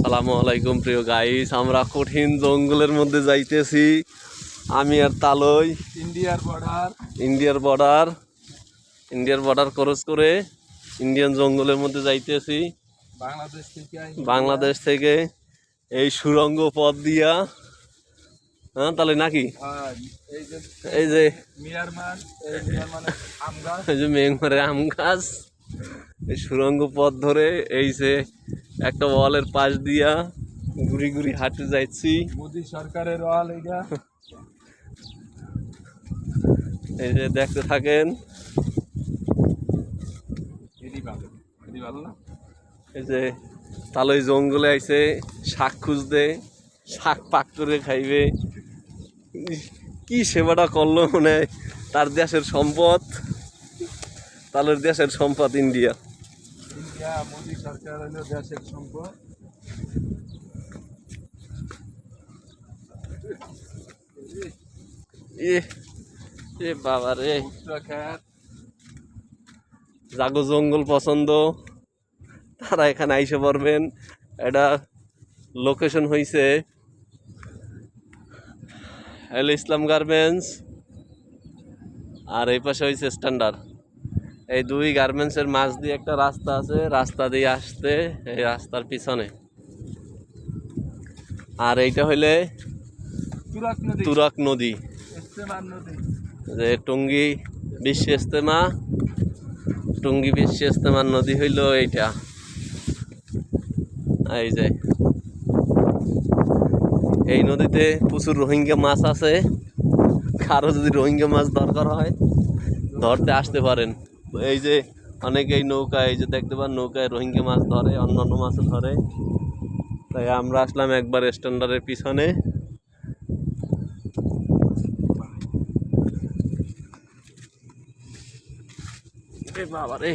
আসসালামু আলাইকুম প্রিয় গাইস, আমরা কঠিন জঙ্গলের মধ্যে যাইতেছি। আমি আর তালই ইন্ডিয়ার বর্ডার ক্রস করে ইন্ডিয়ান জঙ্গলের মধ্যে যাইতেছি বাংলাদেশ থেকে এই সুড়ঙ্গ পথ দিয়া। হ্যাঁ তাহলে নাকি এই যে মিয়ানমারের আম গাছ, এই সুড়ঙ্গ পথ ধরে এই যে একটা ওয়ালের পাশ দিয়া ঘুরি ঘুরি হাঁটতে যাচ্ছি। মোদি সরকারের ওয়াল এইটা, এই যে দেখতে থাকেন। এই যে তালই জঙ্গলে আইছে শাক খুঁজতে, শাক পাক করে খাইবে। কি সেবাটা করলো, মানে তার দেশের সম্পদ, তালের দেশের সম্পদ ইন্ডিয়া। মোদি সরকার হলো দেশের সম্পদ। এ বাবা রে, জাগো জঙ্গল পছন্দ তারা এখানে আইসে পারবেন। এটা লোকেশন হইছে এল ইসলাম গার্মেন্টস, আর এই পাশে হয়েছে স্ট্যান্ডার্ড। এই দুই গার্মেন্টসের মাঝ দিয়ে একটা রাস্তা আছে, রাস্তা দিয়ে আসতে এই রাস্তার পিছনে। আর এইটা হইলে তুরাক নদী, যে টঙ্গী বিশ্ব ইজতেমা, টঙ্গী বিশ্ব ইজতেমার নদী হইল এইটা। এই যে এই নদীতে প্রচুর রোহিঙ্গা মাছ আছে, কারো যদি রোহিঙ্গা মাছ দরকার হয় ধরতে আসতে পারেন। এই যে অনেকেই নৌকায়, এই যে দেখতে পান নৌকায় রোহিঙ্গা মাছ ধরে, অন্যান্য মাছও ধরে। তাই আমরা আসলাম একবার স্ট্যান্ডার্ডের পিছনে। বাবা রে,